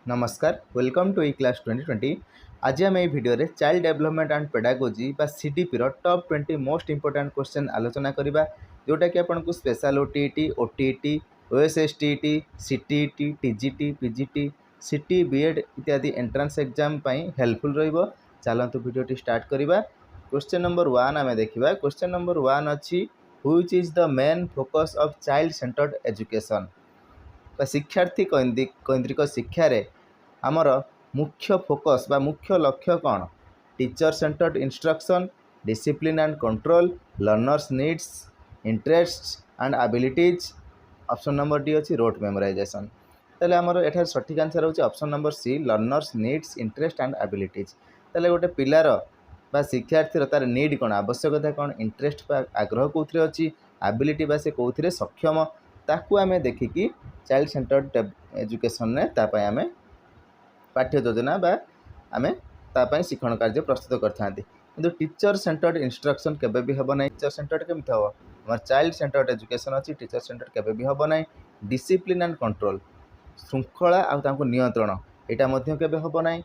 नमस्कार welcome to E class 2020। आज आम ये भिडियो रे चाइल्ड डेवलपमेंट एंड पेडागोजी बा सीडीपी रो टॉप 20 मोस्ट इंपोर्टेंट क्वेश्चन आलोचना करिबा जोटा कि आपन को special OTET OTET OSSTET CTET TGT PGT CT BEd इत्यादि एंट्रेंस एग्जाम पई हेल्पफुल रहइबो। चलंतु वीडियो टी स्टार्ट करिबा। क्वेश्चन नंबर 1 आमे देखिबा। क्वेश्चन नंबर 1 अछि which is the main focus of child centered education. शिक्षार्थी केन्द्रिक शिक्षा रे आमर मुख्य फोकस बा मुख्य लक्ष्य कौन? Teacher centred instruction, discipline and control, learners needs, interest and abilities. Option number D अच्छी रोट मेमोराइजेशन। तेल आमर एठार सठिक आंसर होची option number C learners needs interest and abilities. तेल गोटे पिलार बा शिक्षार्थी तार नीड कौन आवश्यकता कौन इंटरेस्ट बा आग्रह कौन अच्छी एबिलिटी बा से कौन सक्षम ताकू आमे देखिकी चाइल्ड सेंटर्ड एजुकेशन ने तापाई आमे पाठ्य योजना बा आमे तापाई शिक्षण कार्य प्रस्तुत करता। किंतु टीचर सेंटर्ड इंस्ट्रक्शन केबे भी हेबो नै। टीचर सेंटर्ड केमति हेबो? हमर चाइल्ड सेंटर्ड एजुकेशन अछि, टीचर सेंटर्ड केबे भी हेबो नै। डिसिप्लिन एंड कंट्रोल श्रृंखला आ तांको नियंत्रण एटा मध्ये केबे हेबो नै।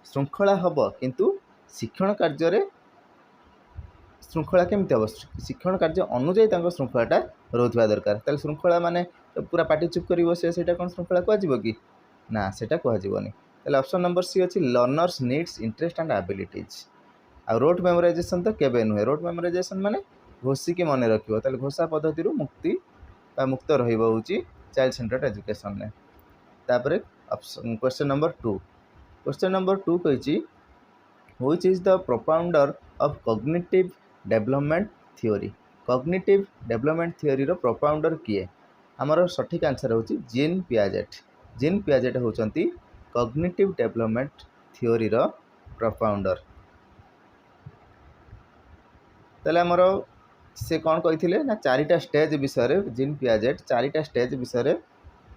श्रृंखला हेबो किंतु शिक्षण कार्य रे श्रृंखला केमति हेबो? शिक्षण कार्य अनुଯାयी तांको श्रृंखलाटा रहउथबा दरकार। ताले श्रृंखला माने पूरा पाटी चुप करिवो सेटा कोन श्रृंखला को आजिवो कि ना, सेटा को आजिवोनी। ताले ऑप्शन नंबर सी अछि learners needs interest and abilities. आ रोट मेमोराइजेशन तो केबे नुहे। रोट मेमोराइजेशन माने घोषी के मन रखिवो। ताले घोषा पद्धति रु मुक्ति बा मुक्त रहिबो होची चाइल्ड सेंटर्ड एजुकेशन ने। तापरे option question number 2। Question number 2 कहिची which is the propounder of cognitive development theory. Cognitive development theory रो प्रोपाउंडर किए? हमर सठिक आंसर होची जीन पियाजेट। जीन पियाजेट होचंती कॉग्निटिव डेवलपमेंट थ्योरी रो प्रोपाउंडर। तले हमर से कौन कहिथिले ना चारिटा स्टेज विषय रे जीन पियाजेट चारिटा स्टेज विषय रे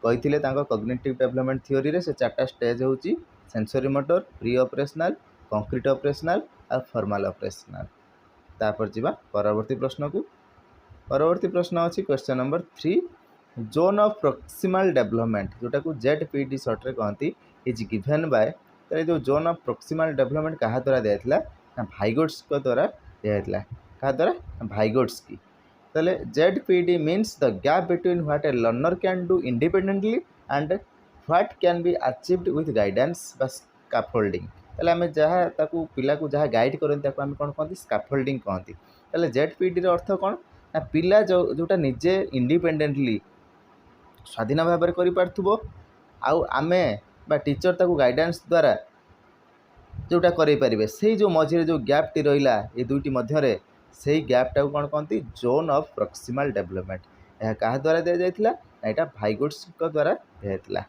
कहिथिले तांको कॉग्निटिव डेवलपमेंट थ्योरी रे। से चारटा स्टेज होची sensory motor, pre operational, concrete operational और फॉर्मल ऑपरेशनल। तापर जीवा परवर्ती प्रश्न को। परवर्ती प्रश्न अछि question number 3 zone of proximal development जोटा को जेडपीडी शॉर्ट रे कहंती इज गिवन बाय। तो जो जोन ऑफ प्रोक्सिमल डेवलपमेंट कहा द्वारा दिया ना भाइगोट्स को द्वारा दिया। कहा द्वारा? भाइगोट्स की। तले ZPD means the gap between what A learner can do independently and what can be achieved with guidance बा स्कैफोल्डिंग। तले आमे जहाँ ताकू पिला को जहाँ गाइड करन ताकू आमे कोन कहंती स्कैफोल्डिंग कहंती। तले जेडपीडी रो अर्थ कोन ना पिला जोटा निजे इंडिपेंडेंटली स्वाधीन भाव में कर आउ आमे बा टीचर ताकू गाइडेंस द्वारा जोटा करें पारे से जो मझे जो गैप टी रहा ये दुईटी मध्य से गैपटा को कौन कहती जोन ऑफ प्रोक्सिमल डेवलपमेंट। यह क्या द्वारा दि जाता ना यहाँ भाइगोट्स द्वारा दिया।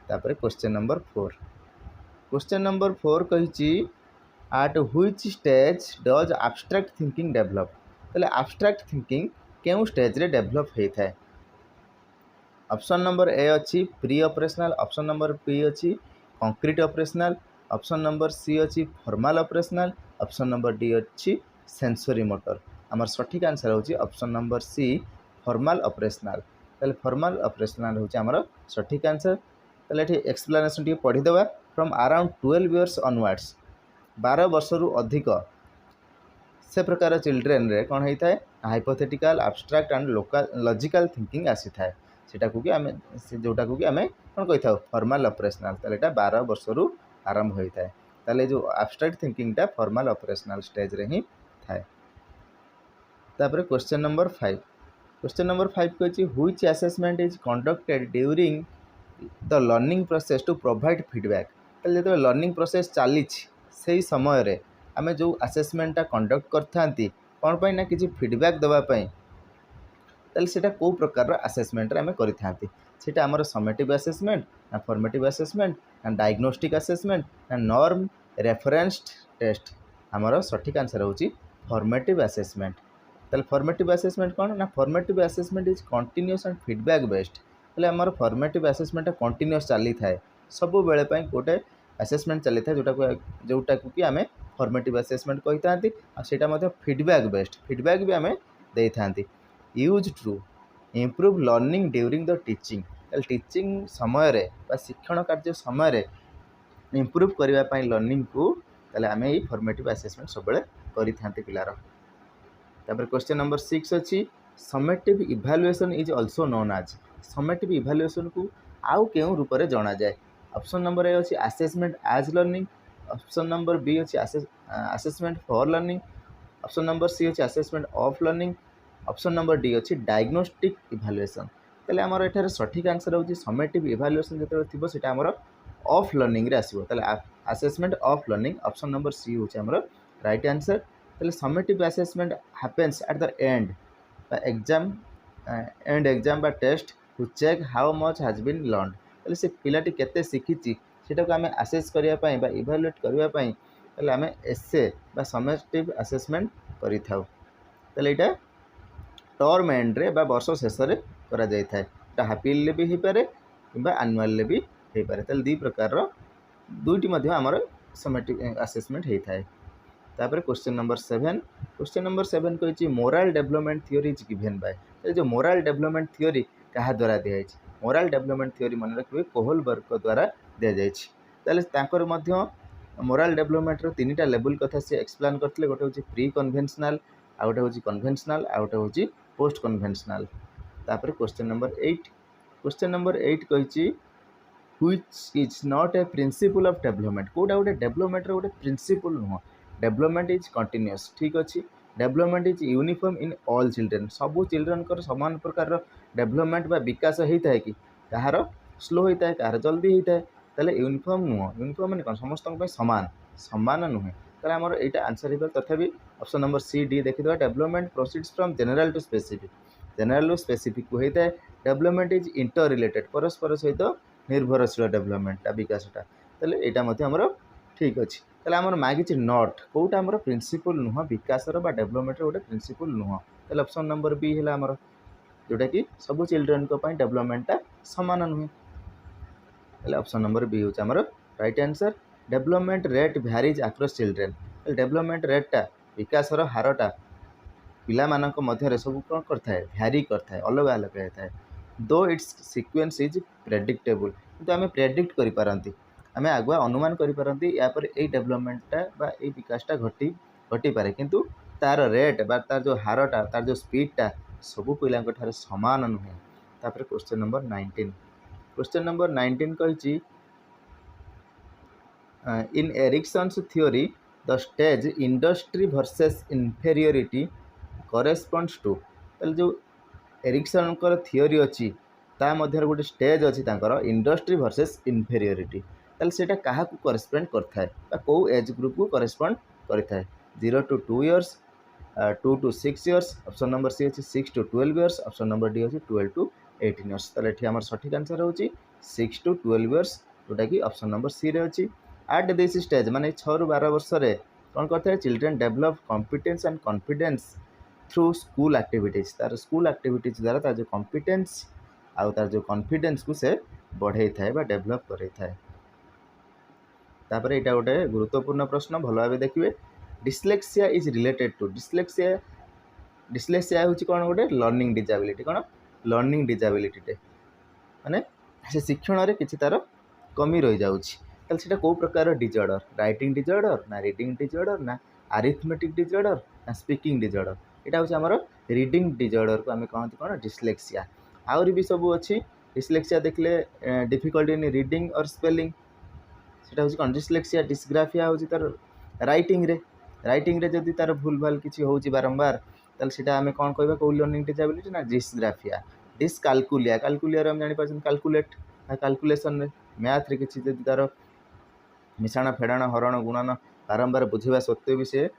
तापर क्वेश्चन नंबर 4। क्वेश्चन नंबर 4 कही at which stage does abstract thinking develop. तले एब्स्ट्रैक्ट थिंकिंग केउ स्टेज रे डेवलप होता है? ऑप्शन नंबर ए अच्छी pre operational, option number B अच्छी concrete operational, option number C अच्छी formal operational, option number D अच्छी सेंसरी मोटर। आमर सठिक आंसर होची option number C formal operational. ताले फॉर्मल ऑपरेशनल होची आमर सठिक आंसर। ताले एठी एक्सप्लेनेशन टी पढ़ी देबा। फ्रॉम अराउंड 12 इयर्स ऑनवर्ड्स 12 वर्ष रु अधिक से प्रकार चिल्ड्रेन रे कौन होता है hypothetical abstract and logical thinking आसी थाए। सेटा को कि आमे जोटा को कि आमे कौन कहि थाउ फॉर्मल ऑपरेशनल। ताले एटा 12 वर्ष रु आरंभ होता है। ताले जो एब्स्ट्रैक्ट थिंकिंग टा फॉर्मल ऑपरेशनल स्टेज रे ही थाए। तापर क्वेश्चन नंबर 5। क्वेश्चन नंबर 5 कहछि which assessment is conducted during the learning process to provide feedback. ताले जो लर्निंग प्रोसेस चली से समय रे आमे जो असेसमेंटा कंडक्ट करथांती कौन पाई ना किसी फीडबैक देवा पाई। ताले सेटा को प्रकार असेसमेंट रे आमे करिथांती। सेटा हमर समेटिव असेसमेंट ना फॉर्मेटिव असेसमेंट ना डायग्नोस्टिक असेसमेंट ना नॉर्म रेफरेंस्ड टेस्ट। हमर सठिक आंसर होची फॉर्मेटिव असेसमेंट। ताले फॉर्मेटिव असेसमेंट कौन ना formative assessment is continuous and feedback based. ताले हमर फॉर्मेटिव असेसमेंट कंटीन्यूअस चली थाए सब बेले पई गोटे असेसमेंट चली थाए जोटा को कि आमे फॉर्मेटिव असेसमेंट कहि थांती। आ सेटा मध्ये फीडबैक बेस्ड फीडबैक भी आमे देई थांती। Use to improve learning during the teaching. Teaching समय शिक्षण कार्य समय इम्प्रूव करने लर्निंग को आम ये फॉर्मेटिव असेसमेंट सब करते पिलार। तापर क्वेश्चन नंबर 6 अच्छी summative evaluation is also known as. Summative evaluation को आउ केउं रूप में जाना जाए। ऑप्शन नंबर ए अच्छी assessment as learning, option number B अच्छी assessment for learning, option number C अच्छी assessment of learning, option number D अच्छी डायग्नोस्टिक इवैल्यूएशन। ताले हमर एठारे सठिक आंसर होची समेटिव इवैल्यूएशन जेते थिबो सेटा हमर ऑफ लर्निंग रे आसीबो। ताले assessment of learning option number C होची हमर राइट आंसर। ताले summative assessment happens at the end exam बा test to check how much has been learned. ताले से पिलाटी केते शिखिची सेटा को आमे असेस करिया पई बा इवैल्यूएट करिया पई ताले आमे एसे बा समेटिव असेसमेंट करि थाउ। ताले एटा टर्म एंड रे बा वर्ष शेष रे करा जाय थाए। एटा हाफ ईयरली भी हे पारे किबा एनुअल ले भी हे पारे। ताले दी प्रकार रो दुईटी मध्ये हमर समेटिव असेसमेंट हे थाए। तापर क्वेश्चन नंबर 7, क्वेश्चन नंबर 7 कहिछि moral development theory is given by. ए जो मोरल डेवलपमेंट थ्योरी कहा द्वारा दिया जायछि। मोरल डेवलपमेंट थ्योरी मन रखिबे कोहलबर्ग द्वारा दिया जायछि। ताले ताकर मध्ये मोरल डेवलपमेंट रो तीनटा लेवल कथा से एक्सप्लेन करथले। गोटे होछि प्री कन्वेंशनल, आ गोटे होछि कन्वेंशनल, आ गोटे होछि पोस्ट कन्वेंशनल। तापर क्वेश्चन नंबर 8, क्वेश्चन नंबर 8 कहिछि which is not a principle of development. कोडा गोटे डेवलपमेंट रो गोटे प्रिंसिपल नुह। डेवलपमेंट इज कंटिन्यूअस, ठीक अच्छे। Development is uniform in all children. सबू चिल्ड्रेन कर समान प्रकार डेवलपमेंट बा विकास होता है कि कहार स्लो होता है कहार जल्दी होता है। ताले यूनिफॉर्म नुह। यूनिफॉर्म माने कौन समस्त समान समान नुहे। ताले हमर एटा आंसर हो तथापि ऑप्शन नंबर सी डी देखिदवा। Development proceeds from general to specific. General to specific को होता है। डेवलपमेंट इज इंटर रिलेटेड, परस्पर सहित निर्भरशील डेवलपमेंट विकासटा। ताले एटा मध्ये हमर ठीक अच्छे। ताले हमर मागिछि नॉट कोटा हमर प्रिंसिपल नुह विकासर बा डेवलपमेंट रो गोटे प्रिंसिपल नुह। ताले ऑप्शन नंबर बी हैला हमर जोटा कि सब चिल्ड्रेन को पई डेवलपमेंटटा समान नुहे। ताले ऑप्शन नंबर बी होछ हमर right answer. Development rate varies across children. Development रेटटा विकासर हारटा पिला मानक मध्य सब कौन करता है भ्यारी करता है अलग अलग रहता है। दो इट्स सीक्वेंस इज प्रेडिक्टेबल, किंतु आम प्रेडिक्ट करि पारंती, आम आगुआ अनुमान करि पारंती या पर ए डेवलपमेंटटा बा ए विकासटा घटी पारे, किंतु तार रेट बा तार जो हारटा तार जो स्पीडटा सबु पिलांक ठारे समान नुहे। तापर क्वेश्चन नंबर 19, क्वेश्चन नंबर 19 कहिछि in Erikson's theory the stage industry versus inferiority corresponds to. ताले जो एरिक्सन कर थ्योरी अच्छी ता मध्य गोटे स्टेज अच्छी तांकर इंडस्ट्री वर्सेस इन्फेरियोरिटी। ताले सेटा काहा को करेस्पॉन्ड करता है को एज ग्रुप को करेस्पॉन्ड करता है। 0 to 2 years, 2 to 6 years, option number C अच्छी 6 to 12 years, option number D अच्छी 12 to 18 years। ताले एठी हमर सठिक आंसर होची 6 to 12 years, जोटा कि ऑप्शन नंबर सी रे अच्छी। एट दिस स्टेज माने 6 ରୁ 12 वर्ष रे कोन करता है children develop competence and confidence through school activities. तार स्कूल एक्टिविटीज द्वारा तार जो कॉम्पिटेंस आउ तार जो कॉन्फिडेंस को से बढ़ाई थाए बा डेवलप कराई थाए। तापर एटा गोटे गुरुत्वपूर्ण प्रश्न भल भाव देखिए। Dyslexia is related to. Dyslexia होची कोन गोटे लर्निंग डिसेबिलिटी। कोन लर्निंग डिसेबिलिटी टे माने से शिक्षण रे किछि तार कमी रहि जाउछि। ताल सेटा को प्रकार डिसऑर्डर, राइटिंग डिसऑर्डर ना रीडिंग डिसऑर्डर ना अरिथमेटिक डिसऑर्डर ना स्पीकिंग डिसऑर्डर। एटा होछि हमर रीडिंग डिसऑर्डर को आमे कहंती कोन डिस्लेक्सिया। आउरी भी सब अछि। डिस्लेक्सिया देखले डिफिकल्टी इन रीडिंग और स्पेलिंग, सेटा होछि कोन डिस्लेक्सिया। डिस्ग्राफिया होछि तार राइटिंग रे जदि तार भूल भाल किछि होछि बारंबार ताल सेटा आमे कोन कहबा को लर्निंग डिसेबिलिटी ना डिस्ग्राफिया। डिसकाल्कुलिया, काल्कुलिया हम जानि पाछन कैलकुलेट कैलकुलेशन रे मैथ रे किछि जदि तार मिशाण फेडाण हरण गुणन बारंबार बुझिबा सत्वे भी से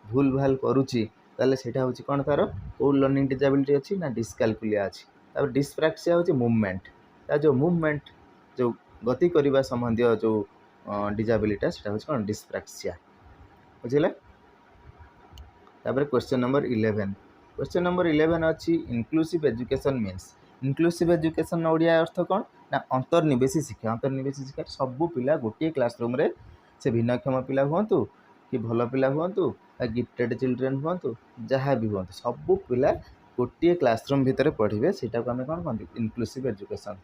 भूल भाल करुछि ताले सेटा होछि कोन तार को लर्निंग डिसेबिलिटी अछि ना डिसकाल्कुलिया अछि। तापर डिस्प्रैक्सिया होछि मूवमेंट, ता जो मूवमेंट जो गति करिबा संबंधी जो डिसेबिलिटी सेटा होछि कोन डिस्प्रैक्सिया। बुझिले। तापर क्वेश्चन नंबर 11, क्वेश्चन नंबर 11 अछि inclusive education means. Inclusive education Odia अर्थ कोन ना अंतर्निवेशी शिक्षा। अंतर्निवेशी शिक्षा सबु पिला गोटे क्लासरूम रे से भिन्नक्षम पिला हुअन्तु कि भल पिला हुअन्तु गिफ्टेड चिल्ड्रेन हुअन्तु जहाँ भी हुअन्तु सबु पिला गोटे क्लासरूम भितर पढ़िबे, सेटा को आमे कोन कहंती inclusive education.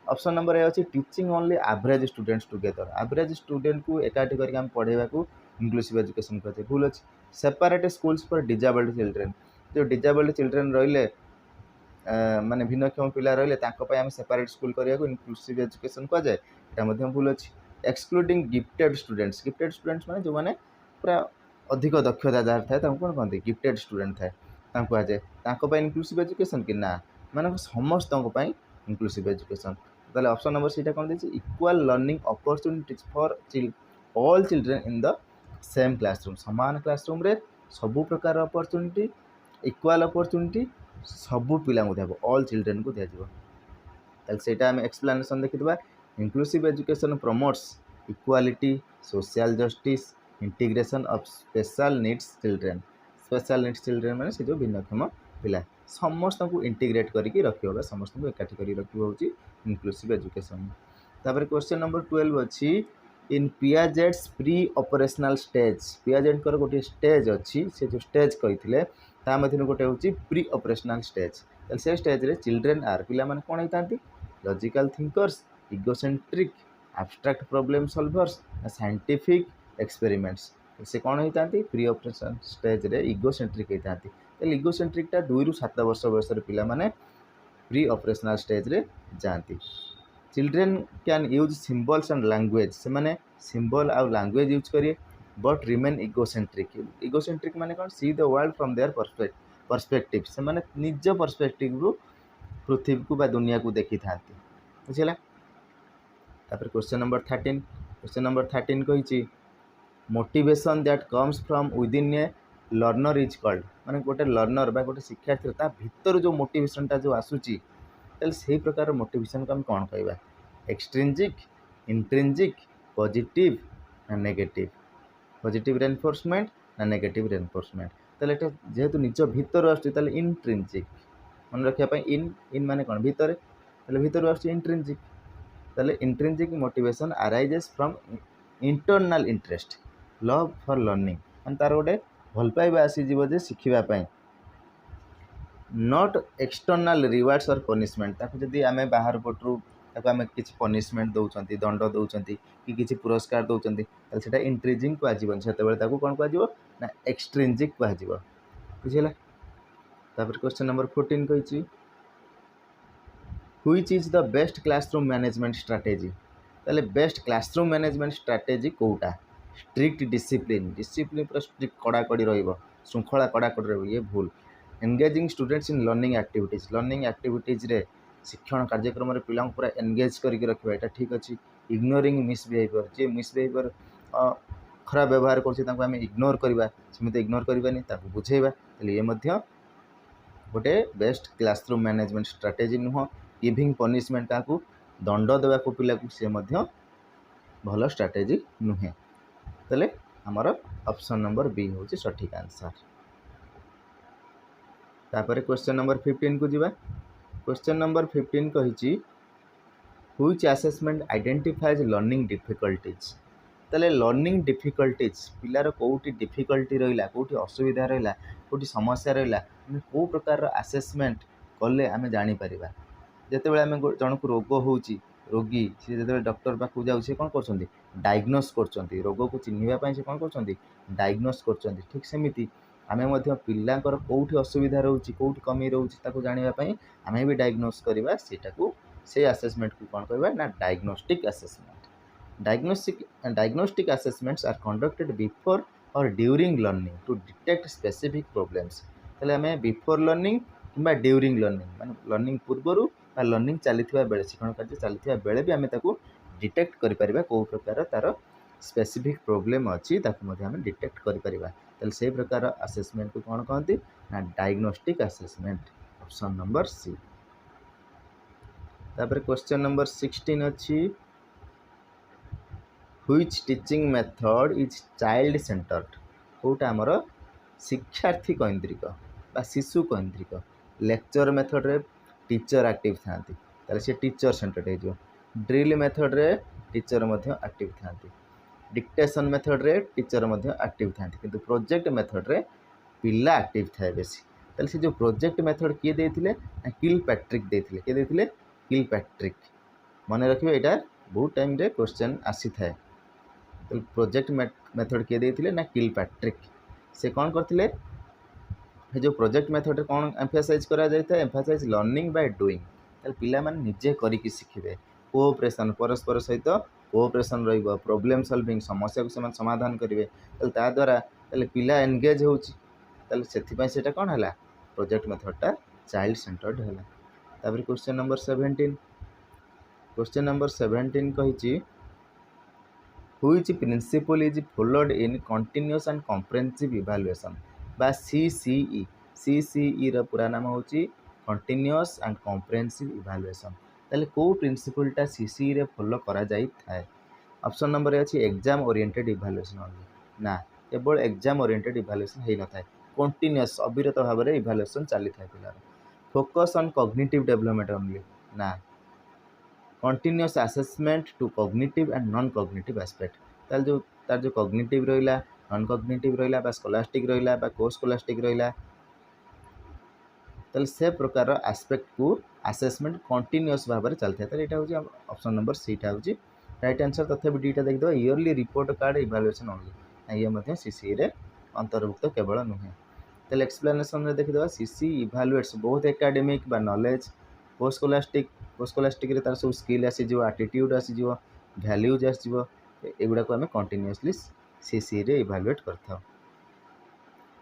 Option number A अच्छी teaching only average students together average student को एकाठी करके हम पढ़ेगा को इंक्लूसिव एजुकेशन कहते हैं भूल अच्छी separate schools for disabled children जो डिजेबल्ड चिल्ड्रेन रहिले माने भिन्नक्षम पिला रहिले तांको पय हम सेपरेट स्कूल करिया को इंक्लूसिव एजुकेशन कह जाए एटा मध्यम भूल अच्छी एक्सक्लूडिंग गिफ्टेड स्टूडेंट्स माने जो माने पूरा अधिक दक्षता जार थाए तांको कोन कहते गिफ्टेड स्टूडेंट थाए तांको आ जाए तांको पय इंक्लूसिव एजुकेशन कि ना माने समस्त पय इंक्लूसिव एजुकेशन ताले ऑप्शन नंबर सीटा कोन देछि equal learning opportunities for all children in the same classroom समान क्लासरूम रे सबु प्रकार अपॉर्चुनिटी इक्वल अपॉर्चुनिटी सबु पिला को दिया ऑल चिल्ड्रेन को दिया जिवो ताले सेटा हम एक्सप्लेनेशन देखितबा inclusive education promotes equality social justice integration of special needs children माने से जो भिन्नक्षम पिला समस्त को इंटीग्रेट करके रखिबा समस्त को एकाठी करी रखिबा होची इंक्लूसिव एजुकेशन तापर क्वेश्चन नंबर 12 अछि in Piaget's pre operational stage Piaget कर गोटे स्टेज अछि से जो स्टेज कहिथिले ता मथिन गोटे होची प्री ऑपरेशनल स्टेज ताले से स्टेज रे चिल्ड्रेन आर पिला माने कोन हेतांती logical thinkers egocentric abstract problem solvers scientific experiments से कौन होता प्री ऑपरेशन स्टेज रे इगोसेंट्रिक होता इगोसेंट्रिकटा 2 ରୁ 7 वर्ष बयस पिला माने प्री ऑपरेशनल स्टेज रे जाती children can use symbols and language से माने सिंबल आउ लैंग्वेज यूज करिए बट रिमेन इगोसेंट्रिक माने कौन see the world from their perspective से माने निज पर्सपेक्टिव रु पृथ्वी को बा दुनिया को देखी था बुझला तापर क्वेश्चन नंबर 13 कहिछि motivation that comes from within a learner is called माने गोटे लर्नर बा गोटे शिक्षार्थी ता भीतर जो मोटिवेशनटा जो आसुची ताले सही प्रकार मोटिवेशन को हम कौन कहबा एक्सट्रिंजिक इंट्रिंजिक पॉजिटिव ना नेगेटिव पॉजिटिव रेनफोर्समेंट ना नेगेटिव रेनफोर्समेंट ताले एटा जेहेतु निज भीतर आसुची ताले इंट्रिंजिक मन रखिया पय इन माने कोन भीतर ताले भीतर आसुची इंट्रिंजिक ताले intrinsic motivation arises from internal interest love for learning मान तार गोटे भल पाइबा आसीଯିव जे शिखिबा नॉट एक्सटर्नल रिवार्ड्स और पनिशमेंट ताको जदि आमे बाहर पटरू ताको आमे किछि पनिशमेंट दउचंती दंड दउचंती कि किछि पुरस्कार दउचंती ताले सेटा इंट्रिंजिक को आजीवन सेते बेले ताको कोन को आजीव ना एक्सट्रिंजिक को आजीव बुझिला तापर क्वेश्चन नंबर 14 कहिछि which is the best classroom management strategy ताले बेस्ट क्लासरूम मैनेजमेंट स्ट्रैटेजी कोटा स्ट्रिक्ट डिसिप्लिन पूरा स्ट्रिक्ट कड़ाकड़ी रहिबो श्रृंखला कड़ाकड़ी रहिबो ये भूल engaging students in learning activities रे शिक्षण कार्यक्रम रे पिला पूरा एंगेज करके रखिबा एटा ठीक अछि इग्नोरिंग मिसबिहेवियर जे मिसबिहेवियर खराब व्यवहार करछि ताको हम इग्नोर करबा सेमिते इग्नोर करबानी ताको बुझेबा तले ये मध्य गोटे बेस्ट क्लासरूम मैनेजमेंट स्ट्रैटेजी नुह गिविंग पनिशमेंट ताको दंड देवा को पिला को से मध्य भल स्ट्रैटेजी नुहे तले हमर ऑप्शन नंबर बी होची सठिक आंसर तापर क्वेश्चन नंबर 15 को जीवा क्वेश्चन नंबर 15 कहिछि which assessment identifies learning difficulties तले लर्निंग डिफिकल्टीज पिलार कोठी डिफिकल्टी रहिला कोठी असुविधा रहिला कोठी समस्या रहिला को प्रकार असेसमेंट कले आमे जानि परिबा जेते बेले आमे जन को रोग होउची रोगी से जेते डॉक्टर पाखु जाउ से कोन करछंती डायग्नोस करछंती रोग को चिन्हिबा पय से कोन करछंती डायग्नोस करछंती ठीक सेमिति आमे मध्य पिल्लांकर कोठी असुविधा रहउची कोठी कमी रहउची ताको जानिबा पय आमे भी डायग्नोस करबा सेटा को से असेसमेंट को कोन कहबा ना diagnostic assessment diagnostic assessments are conducted before or during learning to detect specific problems तले आमे बिफोर लर्निंग किंबा ड्यूरिंग लर्निंग माने लर्निंग पूर्वरु बा लर्निंग चलीथिबा बेले शिक्षण कार्य चलीथिबा बेले भी आमे ताको डिटेक्ट करि परिबा को प्रकार तार स्पेसिफिक प्रॉब्लम अछि ताको मध्ये आमे डिटेक्ट करि परिबा तले से प्रकार असेसमेंट को कोन कहंती ना diagnostic assessment option number C तापर क्वेश्चन नंबर 16 अछि which teaching method is child centred कोटा हमर शिक्षार्थी केंद्रिक बा शिशु केंद्रिक लेक्चर मेथड रे टीचर एक्टिव थांती ताले से टीचर सेंटर्ड हे जो ड्रिल मेथड रे टीचर मध्य एक्टिव थांती डिक्टेशन मेथड रे टीचर मध्य एक्टिव थांती किंतु प्रोजेक्ट मेथड रे पिला एक्टिव थाए बेसी ताले से जो प्रोजेक्ट मेथड किए देथिले किल पैट्रिक देथिले के देथिले किल पैट्रिक मन रखिए यहाँ बहुत टाइम रे क्वेश्चन आसी थाए। तो प्रोजेक्ट मेथड किए देते ना किल पैट्रिक से कौन करते जो प्रोजेक्ट मेथड कौन एम्फासाइज करा जाता है एम्फासाइज लर्निंग बाय डूइंग। पिला माने निजे करिक शिखिबे कोऑपरेशन परस्पर सहित कोऑपरेशन रहिबो प्रॉब्लम सॉल्विंग समस्या को समान समाधान करिवे ता द्वारा पिला एंगेज होउची सेथिपाई सेटा कौन हला प्रोजेक्ट मेथडटा चाइल्ड सेंटर्ड हला। तापर question number 17 कहिची Which principle is followed in continuous and comprehensive evaluation बा CCE। CCE रा पूरा नाम होची कंटिन्यूअस एंड कॉम्प्रिहेंसिव इवैल्यूएशन। ताले को प्रिंसिपलटा CCE रे फॉलो करा जाई थाए। ऑप्शन नंबर अछि एग्जाम ओरिएंटेड इवैल्यूएशन ओनली ना केवल एग्जाम ओरिएंटेड इवैल्यूएशन हेई न थाए कंटिन्यूअस अविरत भाव रे इवैल्यूएशन चली थाए पिलार। Focus on cognitive development only ना continuous assessment to cognitive and non cognitive aspect तार जो कॉग्निटिव रहिला नॉन कॉग्निटिव रहिला बा स्कोलास्टिक रहिला बा को स्कोलास्टिक रहिला से प्रकार एस्पेक्ट को असेसमेंट कंटिन्यूअस भाव में चलता है। यहाँ हूँ ऑप्शन नंबर सीटा हूँ राइट आंसर। तथा दुईटा देखिए yearly report card evaluation only ये सीसी रे अंतर्भुक्त केवल नुहे। तो एक्सप्लेनेशन देखिए सीसी इवैल्यूएट्स बोथ एकेडमिक बा नॉलेज को स्कोलास्टिक तार सब स्किल आसीज एटीट्यूड आसीज वैल्यूज आसीज एगुड़ा को आम कंटिन्यूअसली सीसी रे इवैल्यूएट करता।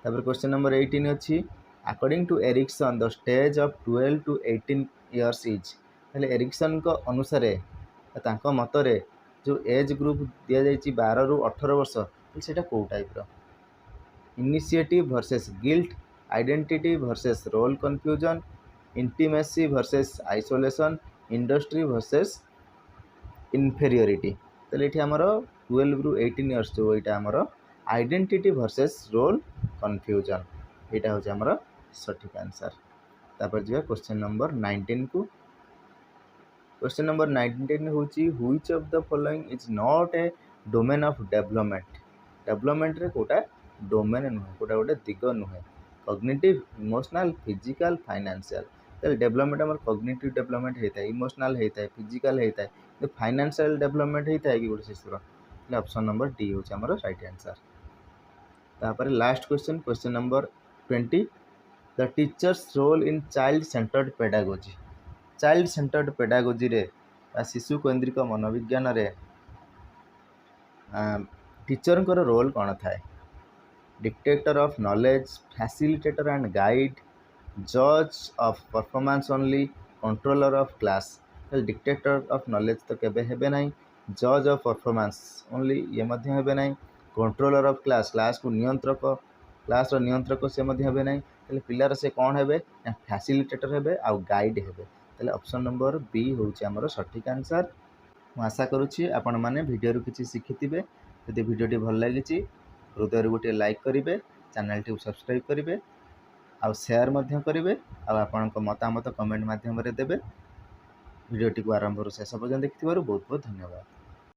क्वेश्चन नंबर 18 अच्छी according to Erikson the stage of 12 to 18 years इज एरिक्सन को अनुसार मतरे जो एज ग्रुप दि जाइए 12 ରୁ 18 वर्ष से कौ type initiative versus guilt identity versus role confusion intimacy versus isolation industry versus inferiority. तो ये आमर 12 ରୁ 18 इयर्स जो यहाँ आमर आइडेंटिटी वर्सेस रोल कन्फ्यूजन यहाँ हूँ आमर सठिक आंसर। तापर जी क्वेश्चन नंबर 19 को। क्वेश्चन नंबर 19 हूँ which of the following is not A domain of development. Development रे कोटा डोमेन नुहे कोटा गोटे दिग नुहे कॉग्निटिव इमोशनल फिजिकल फाइनेंशियल। तो डेवलपमेंट आम कॉग्निटिव डेवलपमेंट होता है इमोशनल होता है फिजिकल होता है फाइनेंशियल डेवलपमेंट होता है कि गोटे शिशुर ऑप्शन नंबर डी हूँ आम राइट आंसर। तापर last question question number 20 the teacher's role in child centred pedagogy. Child centred pedagogy रे शिशु केन्द्रिक मनोविज्ञान रे टीचर को रोल कौन थाए dictator of knowledge facilitator and guide जज of performance only controller of class. Dictator of knowledge तो केबे हेबे नहीं जज ऑफ परफॉर्मेंस ओनली ये मध्य हेबे नहीं कंट्रोलर ऑफ क्लास क्लास को नियंत्रक क्लास नियंत्रक से मध्य हेबे नहीं तेल पिलार से कौन हेबे ना फैसिलिटेटर हेबे आ गाइड हेबे तेल ऑप्शन नंबर बी होउची हमर सठिक आंसर। मैं आशा करुच्ची आपण मैंने वीडियो किसी शिखिथिबे यदि वीडियोटी भल लगी हृदय गोटे लाइक करेंगे चैनल टी सब्सक्राइब करेंगे आउ शेयर मध्य करेंगे आपण मतामत कमेंट माध्यम देवे। वीडियोटी को आरंभ शेष पर्यंत देखिथिबारु बहुत बहुत धन्यवाद।